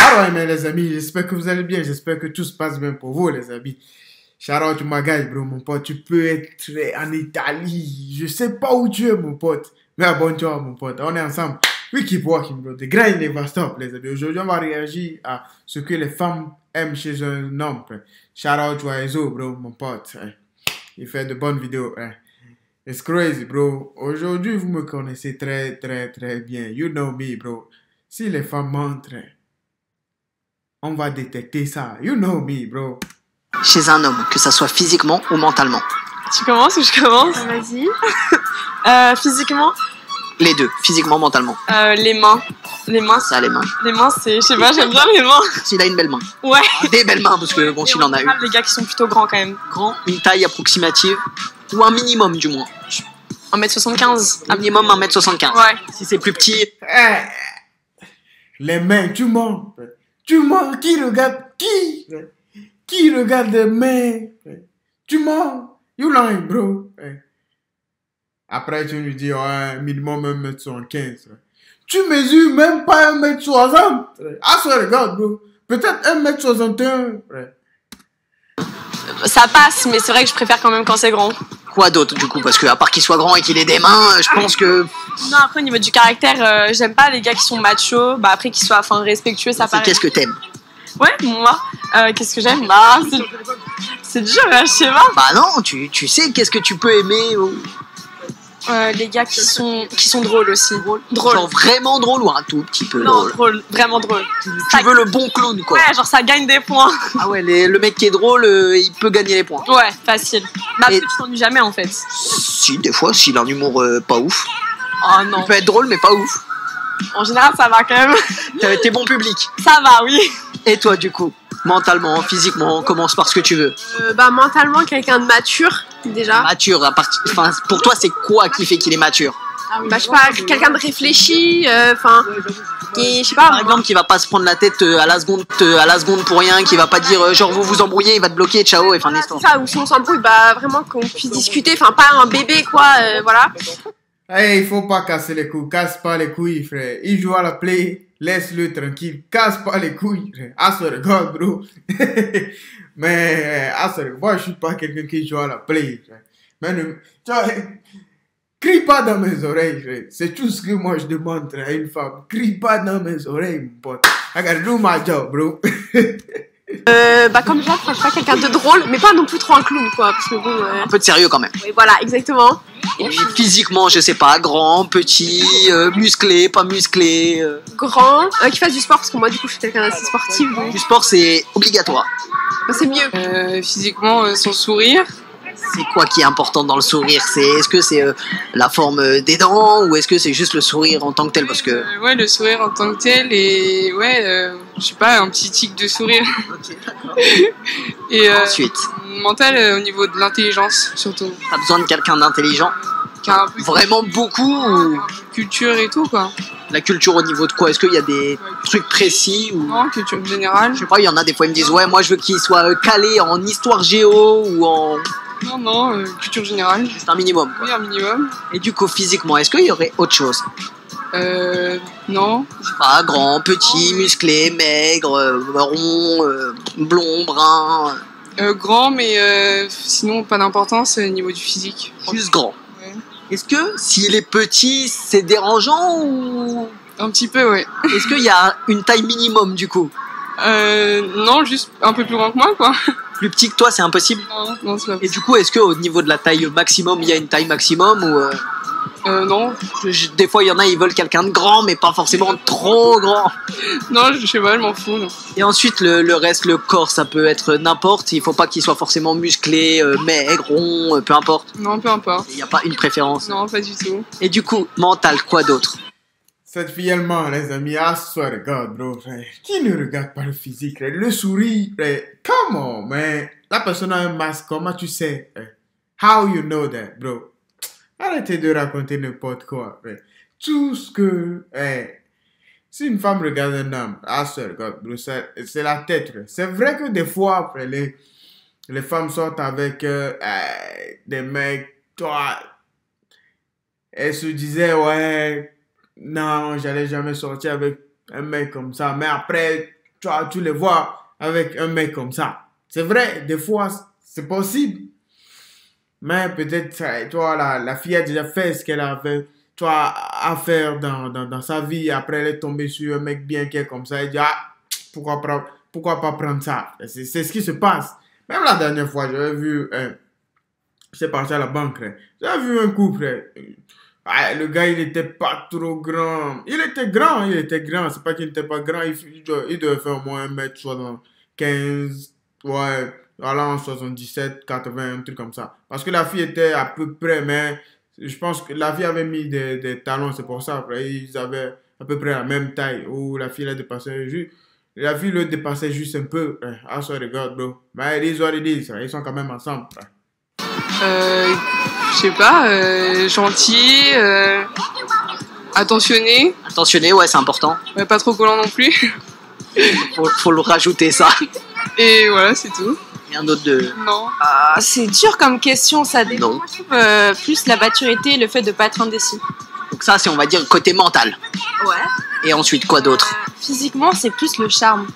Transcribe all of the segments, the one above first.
Alors, mais les amis, j'espère que vous allez bien. J'espère que tout se passe bien pour vous, les amis. Shout out to my guy, bro, mon pote. Tu peux être en Italie. Je sais pas où tu es, mon pote. Mais abonne-toi, mon pote. On est ensemble. We keep walking, bro. The grind never stop, les amis. Aujourd'hui, on va réagir à ce que les femmes aiment chez un homme. Shout out to Aizo, bro, mon pote. Il fait de bonnes vidéos. It's crazy, bro. Aujourd'hui, vous me connaissez très, très, très bien. You know me, bro. Si les femmes mentent, on va détecter ça. You know me, bro. Chez un homme, que ça soit physiquement ou mentalement. Tu commences ou je commence? Vas-y. Physiquement, Les deux, physiquement, mentalement. les mains. Les mains, Ça, les mains. les mains, c'est, je sais pas, j'aime bien les mains. S'il a une belle main. Ouais. Des belles mains, parce que bon, s'il en a une. Les gars qui sont plutôt grands quand même. Grand, une taille approximative, ou un minimum du moins. 1m75. Un minimum 1m75. Ouais. Si c'est plus petit, Les mains, tu mens. Tu mens. Qui regarde qui? Qui regarde les mains? Tu mens. You lying, bro. Après, tu lui dis, ouais, minimum 1m75. Tu mesures même pas 1m60. Ah, ça regarde, bro. Peut-être 1m61. Ça passe, mais c'est vrai que je préfère quand même quand c'est grand. quoi d'autre du coup? Parce que à part qu'il soit grand et qu'il ait des mains, je pense que Non, après au niveau du caractère, j'aime pas les gars qui sont machos. Bah après qu'ils soient respectueux, ça c'est paraît. qu'est-ce que t'aimes? Ouais, moi, qu'est-ce que j'aime? Bah, c'est dur, je sais pas. Bah non, tu sais qu'est-ce que tu peux aimer ou... Les gars qui sont drôles aussi. Drôles. Genre vraiment drôle ou un tout petit peu Non, drôle? drôle, vraiment drôle. Tu veux le bon clown quoi? Ouais, genre ça gagne des points. Ah ouais, le mec qui est drôle, il peut gagner les points. Ouais, facile. Bah, Et- tu t'ennuies jamais en fait. Si, des fois, s'il a un humour pas ouf. Oh non. Il peut être drôle mais pas ouf. En général, ça va quand même. T'es bon public. Ça va, oui. Et toi du coup? Mentalement, physiquement, commence par ce que tu veux. Bah, mentalement, quelqu'un de mature, déjà. Mature, enfin, pour toi, c'est quoi qui fait qu'il est mature? Bah, je sais pas, quelqu'un de réfléchi, enfin, qui, je sais pas, Par exemple, qui va pas se prendre la tête à la seconde pour rien, qui va pas dire genre vous vous embrouillez, il va te bloquer, ciao, et fin de voilà, l'histoire. c'est ça, ou si on s'embrouille, bah, vraiment qu'on puisse discuter, enfin, pas un bébé, quoi, voilà. Hey, il faut pas casser les couilles. Casse pas les couilles, frère. Il joue à la play. Laisse-le tranquille. Casse pas les couilles, frère. Ah, ça regarde, bro. Mais, ah, ça regarde. Moi, je suis pas quelqu'un qui joue à la play, frère. Mais, tu vois, crie pas dans mes oreilles, frère. C'est tout ce que moi je demande à une femme. Crie pas dans mes oreilles, mon pote. I gotta do my job, bro. Bah, comme ça, je sais pas, quelqu'un de drôle, mais pas non plus trop un clown, quoi, parce que bon, Un peu de sérieux quand même. oui, voilà, exactement. Et puis physiquement, je sais pas, grand, petit, musclé, pas musclé. Grand, qui fasse du sport, parce que moi, du coup, je suis quelqu'un d'assez sportif, donc Du sport, c'est obligatoire. bah, c'est mieux. Physiquement, son sourire. C'est quoi qui est important dans le sourire? Est-ce que c'est la forme des dents ou est-ce que c'est juste le sourire en tant que tel? Parce que Ouais, le sourire en tant que tel et ouais, je sais pas, un petit tic de sourire. Et ensuite, mental au niveau de l'intelligence surtout. t'as besoin de quelqu'un d'intelligent, Qui a un peu de vraiment beaucoup, ou culture et tout quoi. la culture au niveau de quoi? Est-ce qu'il y a des trucs précis ou Non, culture générale. je sais pas, il y en a des fois ils me disent ouais, moi je veux qu'il soit calé en histoire géo ou en... Non, non, culture générale. C'est un minimum quoi. Oui, un minimum. Et du coup physiquement, est-ce qu'il y aurait autre chose? Non. Je sais pas, grand, petit, musclé, maigre, rond, blond, brun, Grand, mais sinon pas d'importance au niveau du physique. juste grand. Ouais. Est-ce que s'il est petit, c'est dérangeant ou Un petit peu, ouais. est-ce qu'il y a une taille minimum du coup? Non, juste un peu plus grand que moi quoi. Plus petit que toi, c'est impossible? Non, non, c'est pas Et possible. du coup, est-ce qu'au niveau de la taille maximum, il y a une taille maximum ou Non, des fois, il y en a, ils veulent quelqu'un de grand, mais pas forcément trop grand. non, je sais pas, je m'en fous. Non. Et ensuite, le reste, le corps, ça peut être n'importe. Il faut pas qu'il soit forcément musclé, maigre, rond, peu importe. Non, peu importe. Il n'y a pas une préférence. Non, pas du tout. Et du coup, mental, quoi d'autre? Cette fille, elle ment, les amis. Ah, ça regarde, bro, frère. Qui ne regarde pas le physique, frère? Le sourire, frère. Come on, man. La personne a un masque, comment tu sais? How you know that, bro? Arrêtez de raconter n'importe quoi, frère. Tout ce que... si une femme regarde un homme, ah, ça regarde, bro, c'est la tête, frère. C'est vrai que des fois, frère, les femmes sortent avec des mecs, toi, elles se disaient, ouais... Non, j'allais jamais sortir avec un mec comme ça. Mais après, tu les vois avec un mec comme ça. C'est vrai, des fois, c'est possible. Mais peut-être, tu vois, la fille a déjà fait ce qu'elle avait, tu vois, à faire dans sa vie. Après, elle est tombée sur un mec bien qui est comme ça. Elle dit, ah, pourquoi pas prendre ça? C'est ce qui se passe. Même la dernière fois, j'avais vu, j'étais parti à la banque, j'avais vu un couple. Le gars, il était pas trop grand. Il était grand. C'est pas qu'il n'était pas grand. Il devait faire au moins 1m75. Ouais, allant 77, 80, un truc comme ça. Parce que la fille était à peu près, mais je pense que la fille avait mis des talons, c'est pour ça. Après, ils avaient à peu près la même taille. Ou la fille la dépassait juste. La fille le dépassait juste un peu. Ah, sorry, God, bro. Mais ils ont dit, ils sont quand même ensemble. Je sais pas, gentil, attentionné. Attentionné, ouais, c'est important. Ouais, pas trop collant non plus. Faut le rajouter ça. Et voilà, c'est tout. Rien d'autre de... Non. Ah, c'est dur comme question, ça dépend. Non. Moi, je trouve plus la maturité et le fait de pas être indécis. Donc ça, c'est, on va dire, côté mental. Ouais. Et ensuite, quoi d'autre? Physiquement, c'est plus le charme.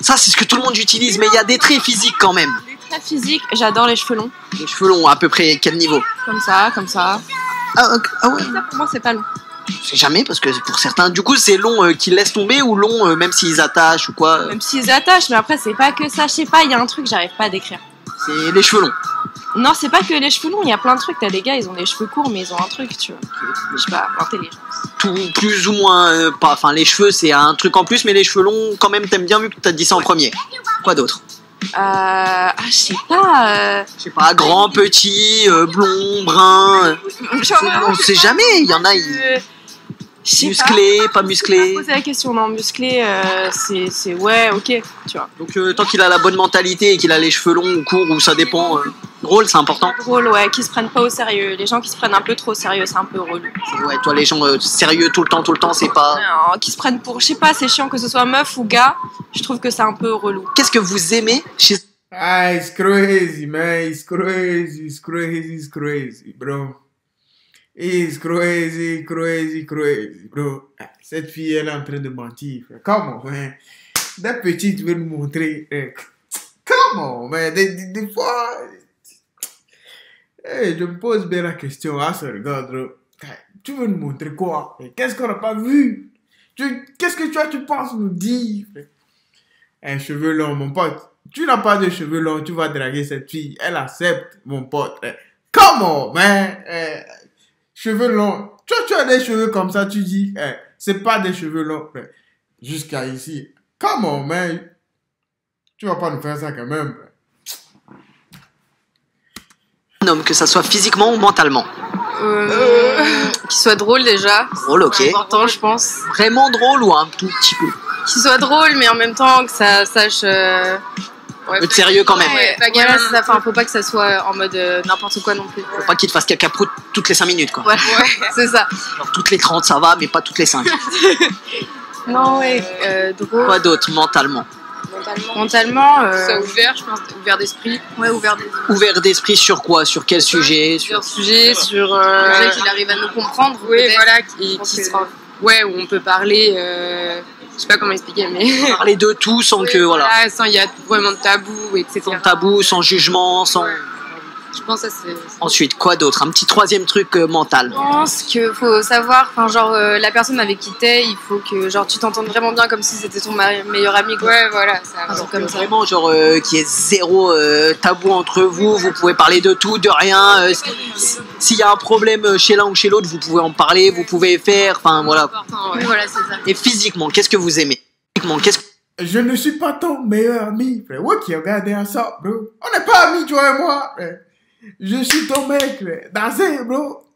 Ça, c'est ce que tout le monde utilise, mais il y a des traits physiques quand même. Les traits physiques, j'adore les cheveux longs. Les cheveux longs, à peu près quel niveau? Comme ça, comme ça. Ah ouais. Ça, pour moi, c'est pas long. Je sais jamais, parce que pour certains, du coup, c'est long qu'ils laissent tomber ou long même s'ils attachent ou quoi. Même s'ils attachent, mais après, c'est pas que ça. Je sais pas, il y a un truc que j'arrive pas à décrire. C'est les cheveux longs. Non, c'est pas que les cheveux longs, il y a plein de trucs. T'as des gars, ils ont des cheveux courts, mais ils ont un truc, tu vois. Je sais pas, l'intelligence. Tout, plus ou moins, pas. Enfin, les cheveux, c'est un truc en plus, mais les cheveux longs, quand même, t'aimes bien vu que t'as dit ça en premier. Quoi d'autre? Je sais pas. Je sais pas, grand, petit, blond, brun. On sait jamais, il y en a, Je sais musclé, pas musclé. poser la question, non, musclé, c'est ouais, ok, tu vois. Donc tant qu'il a la bonne mentalité et qu'il a les cheveux longs ou courts ou ça dépend, drôle, c'est important. Drôle, ouais, qui se prennent pas au sérieux. Les gens qui se prennent un peu trop au sérieux, c'est un peu relou. Ouais, toi les gens sérieux tout le temps, c'est pas... Non, qui se prennent pour, je sais pas, c'est chiant que ce soit meuf ou gars, je trouve que c'est un peu relou. Qu'est-ce que vous aimez chez... Ah, it's crazy, man. It's crazy, bro. It's crazy, bro. Cette fille, elle est en train de mentir, frère. Comment, man? Des petites veulent nous montrer. Comment, man? Des fois... Hey, je me pose bien la question. Ah, ça regarde, bro. Tu veux nous montrer quoi? Qu'est-ce qu'on n'a pas vu? Qu'est-ce que tu penses nous dire, frère? Cheveux longs, mon pote. Tu n'as pas de cheveux longs, tu vas draguer cette fille. Elle accepte, mon pote. Comment, man? Cheveux longs. Tu as des cheveux comme ça, tu dis, c'est pas des cheveux longs. Jusqu'à ici. Comment, man? Tu vas pas nous faire ça quand même. Un homme, que ça soit physiquement ou mentalement? Qu'il soit drôle déjà. Drôle, ok. C'est important, je pense. Vraiment drôle ou un tout petit peu? Qu'il soit drôle, mais en même temps que ça sache. Un peu de sérieux quand même. Ouais, voilà, c'est ça. Enfin, faut pas que ça soit en mode n'importe quoi non plus. Faut pas qu'il te fasse caca prout toutes les 5 minutes, quoi. Voilà, c'est ça. Genre toutes les 30, ça va, mais pas toutes les 5. Non, ouais, drôle. Quoi d'autre, mentalement? Mentalement, Ça ouvert, je pense, ouvert d'esprit. ouais, ouvert des Ouvert d'esprit sur quoi? Sur quel sujet? Sur sujet, sur... qu'il arrive à nous comprendre. Oui, peut-être. voilà, Je pense qui que- sera... Ouais, où on peut parler... Je sais pas comment expliquer, mais... Parler de tout sans que, voilà, Sans il y a vraiment de tabou, etc. sans tabou, sans jugement, sans... Ouais. Je pense que ça, c'est... Ensuite, quoi d'autre? Un petit troisième truc mental. Je pense qu'il faut savoir, enfin, genre, la personne avec qui t'es, il faut que, genre, tu t'entendes vraiment bien comme si c'était ton meilleur ami, quoi. Ouais, voilà, ça... Un truc comme ça. Vraiment, genre, qu'il y ait zéro tabou entre vous, vous pouvez parler de tout, de rien. S'il y a un problème chez l'un ou chez l'autre, vous pouvez en parler, vous pouvez faire, enfin voilà. Important, ouais. Oui, voilà, c'est ça. Et physiquement, qu'est-ce que vous aimez? Physiquement, qu'est-ce que... Je ne suis pas ton meilleur ami, frère. Ouais, qui regardé ça, bro. On n'est pas amis, toi et moi, frère. Je suis ton mec, frère. Dansez, bro.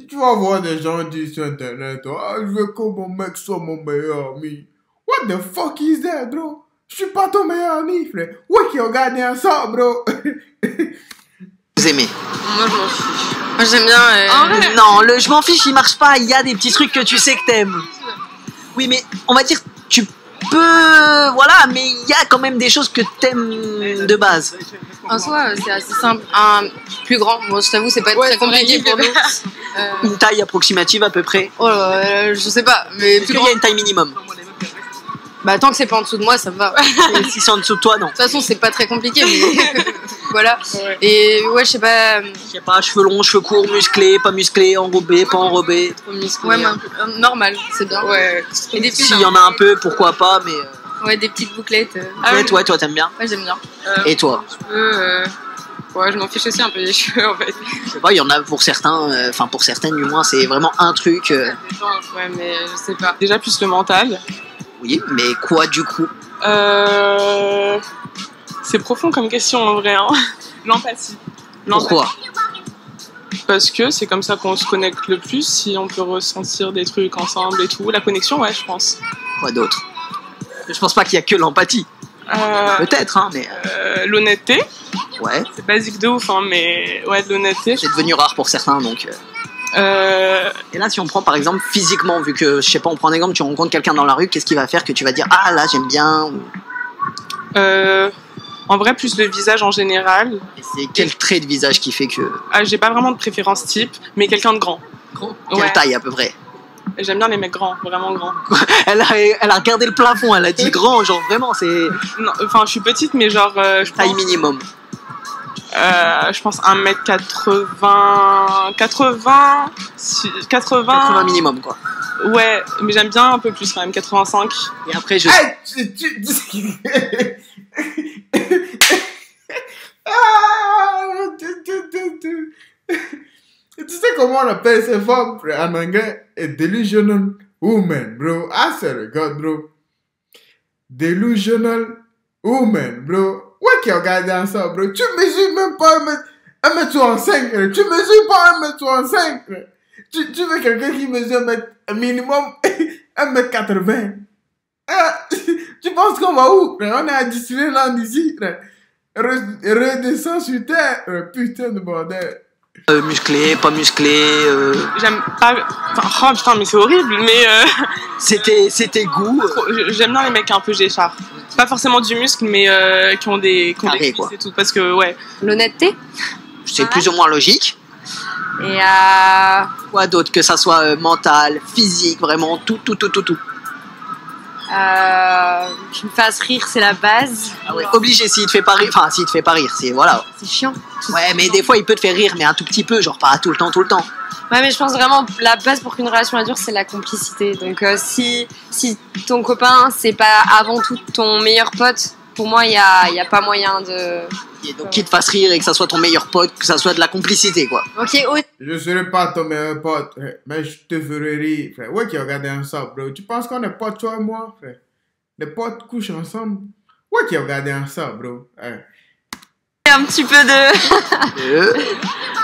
Tu vas voir des gens dire sur Internet, je veux que mon mec soit mon meilleur ami. What the fuck is that, bro? Je suis pas ton meilleur ami, frère. Ouais, qui regardé ça, bro. vous aimez? Moi, je m'en fiche. Moi, j'aime bien. Non, le je m'en fiche, il marche pas. Il y a des petits trucs que tu sais que t'aimes. Oui, mais on va dire, tu peux... Voilà, mais il y a quand même des choses que t'aimes de base. En soi, c'est assez simple. Un plus grand, moi, je t'avoue, c'est pas très compliqué pour nous. Une taille approximative à peu près. Oh là là, je sais pas, mais Est-ce plus qu'il grand. y a une taille minimum? Bah, tant que c'est pas en dessous de moi, ça me va. Et si c'est en dessous de toi, non. De toute façon, c'est pas très compliqué, mais voilà. Ouais. Et ouais, je sais pas. Je sais pas, cheveux longs, cheveux courts, musclés, pas musclés, enrobés, pas enrobés. Trop musclé. Ouais, mais normal, c'est bien. Ouais. Et des S'il y en a un peu, pourquoi pas, mais. Ouais, des petites bouclettes. Ah Ouais, oui. toi, t'aimes bien. Ouais, j'aime bien. Et toi? Ouais, je m'en fiche aussi un peu des cheveux en fait. Je sais pas, il y en a pour certains, enfin pour certaines du moins, c'est vraiment un truc. Ouais, mais je sais pas. Déjà plus le mental. Oui, mais quoi du coup? C'est profond comme question en vrai. Hein. L'empathie. Pourquoi? Parce que c'est comme ça qu'on se connecte le plus, si on peut ressentir des trucs ensemble et tout. La connexion, ouais, je pense. Quoi d'autre? Je pense pas qu'il y a que l'empathie. Peut-être, hein, mais. L'honnêteté. Ouais, C'est basique de ouf, hein, mais ouais, de l'honnêteté. c'est devenu rare pour certains donc. Et là, si on prend par exemple physiquement, vu que, je sais pas, on prend un exemple, tu rencontres quelqu'un dans la rue, qu'est-ce qu'il va faire que tu vas dire ah là j'aime bien ou... En vrai, plus le visage en général. Et c'est quel trait de visage qui fait que. Ah, j'ai pas vraiment de préférence type, mais quelqu'un de grand. Grand. Quelle Ouais. taille à peu près? J'aime bien les mecs grands, vraiment grands. Elle a regardé le plafond, elle a dit grand, genre vraiment, c'est Non, enfin, je suis petite, mais genre, je taille pense, minimum. je pense 1m80, 80 80 minimum quoi. Ouais, mais j'aime bien un peu plus quand même, 85. Et après, je. Hey, Ah, tu sais comment on appelle ces femmes en anglais? A delusional woman, bro. I swear to God, bro. Delusional woman, bro. Ouais, qui a regardé en ça, bro. Tu mesures même pas 1m65. Tu mesures pas 1m65. Tu veux quelqu'un qui mesure un minimum 1m80. Tu penses qu'on va où? On est à Disneyland ici. Redescends sur terre. Putain de bordel. Musclé, pas musclé. J'aime pas. Enfin, oh putain, mais c'est horrible, mais C'était goût. j'aime bien les mecs un peu géchards. Pas forcément du muscle, mais qui ont des Carré, cuisses quoi. et tout. Parce que, ouais. L'honnêteté. C'est plus ou moins logique. Et Quoi d'autre? Que ça soit mental, physique, vraiment tout. qu'il me fasse rire, c'est la base. Ah ouais, obligé s'il te fait pas rire. Enfin, s'il te fait pas rire, c'est voilà. C'est chiant. Ouais, mais des fois il peut te faire rire, mais un tout petit peu, genre pas tout le temps. Ouais, mais je pense vraiment la base pour qu'une relation elle dure, c'est la complicité. Donc si ton copain, c'est pas avant tout ton meilleur pote, pour moi, il y a pas moyen de... Et donc qu'il te fasse rire et que ça soit ton meilleur pote, que ça soit de la complicité, quoi. Ok, Je serai pas ton meilleur pote, frère, mais je te ferai rire, frère. Ouais, qui a regardé ensemble, bro. Tu penses qu'on est potes, toi et moi, frère? Les potes couchent ensemble. Ouais, qui a regardé ensemble, bro. Ouais. un petit peu de...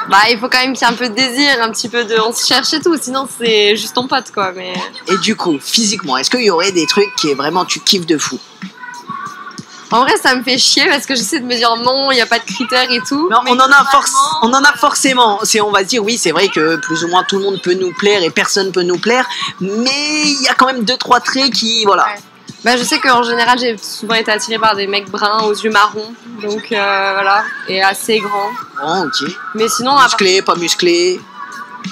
Bah, il faut quand même qu'il y ait un peu de désir, un petit peu de... On se cherche et tout, sinon c'est juste ton pote, quoi, mais... Et du coup, physiquement, est-ce qu'il y aurait des trucs qui est vraiment tu kiffes de fou? En vrai, ça me fait chier parce que j'essaie de me dire non, il n'y a pas de critères et tout. Non, on en a forcément. On va se dire, oui, c'est vrai que plus ou moins tout le monde peut nous plaire et personne peut nous plaire, mais il y a quand même 2-3 traits qui, voilà. Ouais. Bah, je sais qu'en général, j'ai souvent été attirée par des mecs bruns aux yeux marrons, donc voilà, et assez grands. Bon, ok. Mais sinon, Musclé, pas musclé.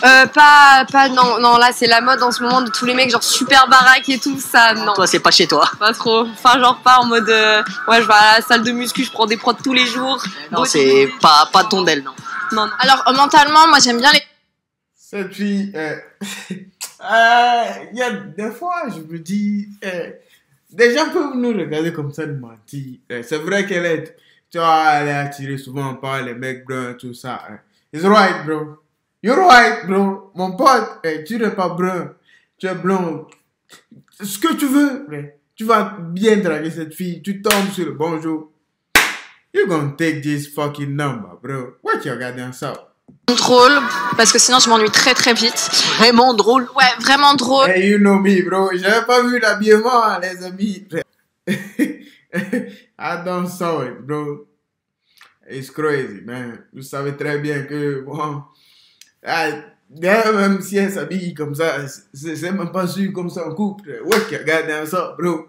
non, là c'est la mode en ce moment de tous les mecs genre super baraque et tout, ça, non. Toi, c'est pas chez toi. Pas trop. Enfin, genre pas en mode ouais, je vais à la salle de muscu, je prends des prods tous les jours. Non, c'est pas ton d'elle, non. Non. Alors, mentalement, moi j'aime bien les. Cette fille, il y a des fois, je me dis, des gens peuvent nous regarder comme ça de mentir. C'est vrai qu'elle est, tu vois, elle est attirée souvent par les mecs bruns, tout ça. It's right, bro. You're right, bro. Mon pote, tu n'es pas brun. Tu es blond. Ce que tu veux, tu vas bien draguer cette fille. Tu tombes sur le bon jour. You're gonna take this fucking number, bro. Ouais, tu as regardé ça. Drôle, parce que sinon je m'ennuie très très vite. Vraiment drôle. Ouais, vraiment drôle. Hey, you know me, bro. J'avais pas vu l'habillement, les amis. I don't saw it, bro. It's crazy, man. Vous savez très bien que, bon, même si elle s'habille comme ça, c'est même pas sûr comme ça en couple. Ouais, qui regarde ça, bro.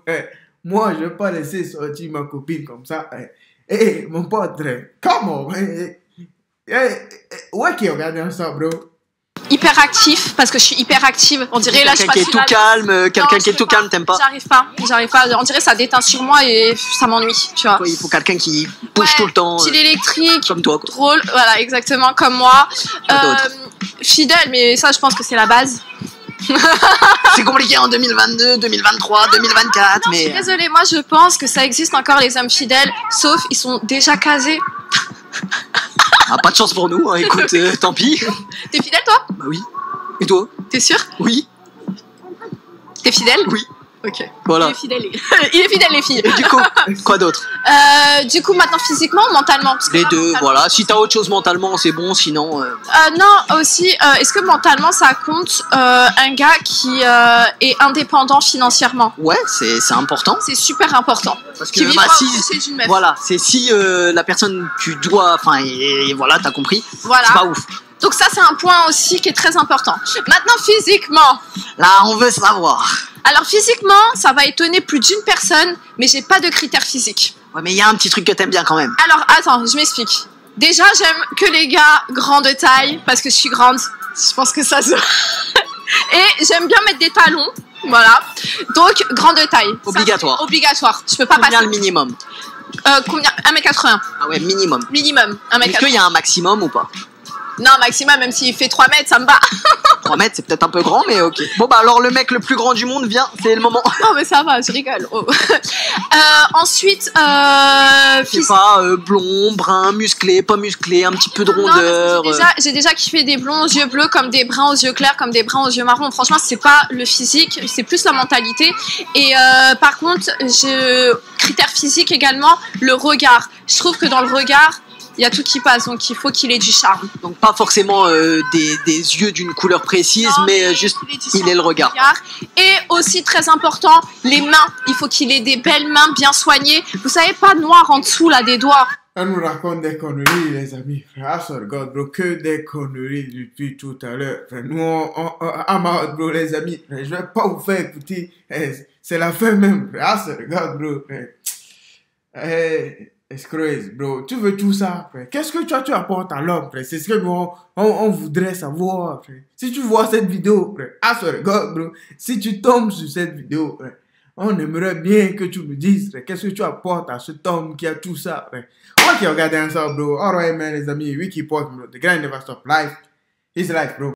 Moi, je vais pas laisser sortir ma copine comme ça. Mon pote, come on, ouais, qui regarde ça, bro. hyper actif parce que je suis hyper active. On dirait là je Quelqu'un qui est tout calme, quelqu'un qui est tout calme, t'aimes pas? J'arrive pas. On dirait ça déteint sur moi et ça m'ennuie, tu vois. Ouais, il faut quelqu'un qui bouge tout le temps. Style électrique, comme toi, quoi. drôle, voilà, exactement comme moi. D'autres. Fidèle, mais ça je pense que c'est la base. C'est compliqué en 2022, 2023, 2024, Non, mais... je suis désolée, moi je pense que ça existe encore les hommes fidèles, sauf ils sont déjà casés. Ah, pas de chance pour nous, hein. Écoute, tant pis. T'es fidèle toi? Bah oui. Et toi? T'es sûr? Oui. T'es fidèle? Oui. Ok. Voilà. Il est fidèle, il est fidèle les filles. Et du coup, quoi d'autre? Du coup maintenant physiquement ou mentalement? Parce que Les là, deux, mentalement- voilà. Si t'as autre chose mentalement, c'est bon, sinon... Non, aussi, est-ce que mentalement ça compte un gars qui est indépendant financièrement? Ouais, c'est important. C'est super important. Parce que, Qui vivra bah, si... au coucher d'une meuf. Voilà, c'est si la personne tu dois... Enfin, et voilà, t'as compris. Voilà. C'est pas ouf. Donc ça c'est un point aussi qui est très important. Maintenant physiquement. Là, on veut savoir. Alors physiquement, ça va étonner plus d'une personne, mais j'ai pas de critères physiques. Ouais, mais il y a un petit truc que t'aimes bien quand même. Alors attends, je m'explique. Déjà, j'aime que les gars grands de taille, parce que je suis grande. Je pense que ça se... Et j'aime bien mettre des talons, voilà. Donc, grand de taille. Ça, Obligatoire. c'est obligatoire. Je peux pas Combien passer. le minimum? Combien 1m80. Ah ouais, minimum. Minimum. Est-ce 1m80. qu'il y a un maximum ou pas? Non, maximum, même s'il fait 3 mètres, ça me va. 3 mètres, c'est peut-être un peu grand, mais ok. Bon, bah alors le mec le plus grand du monde vient, c'est le moment. Non, mais ça va, je rigole. Oh. Ensuite, Je sais pas, blond, brun, musclé, pas musclé, un petit peu de non, rondeur. parce que j'ai déjà kiffé des blonds aux yeux bleus, comme des bruns aux yeux clairs, comme des bruns aux yeux marrons. Franchement, c'est pas le physique, c'est plus la mentalité. Et par contre, critère physique également, le regard. Je trouve que dans le regard, il y a tout qui passe, donc il faut qu'il ait du charme. Donc pas forcément des yeux d'une couleur précise, Non, mais juste qu'il ait du il charme est le dans regard. Et aussi très important, les mains. Il faut qu'il ait des belles mains bien soignées. Vous savez, pas noir en dessous là des doigts. Elle nous raconte des conneries, les amis. Frère, ah, ça regarde, bro, que des conneries depuis tout à l'heure. Frère, nous, bro, les amis. Frère, je vais pas vous faire écouter. C'est la fin même. Frère, ah, ça regarde, bro. Frère. It's crazy, bro. Tu veux tout ça, frère. Qu'est-ce que tu apportes à l'homme, frère? C'est ce que nous, on voudrait savoir, frère. Si tu vois cette vidéo, frère, ah, ça regarde, bro. Si tu tombes sur cette vidéo, frère, on aimerait bien que tu me dises, frère, qu'est-ce que tu apportes à cet homme qui a tout ça, frère. On qui regarde ça, bro. Alright, man, les amis. We keep walking, bro. The grind never stop. Life is life, bro.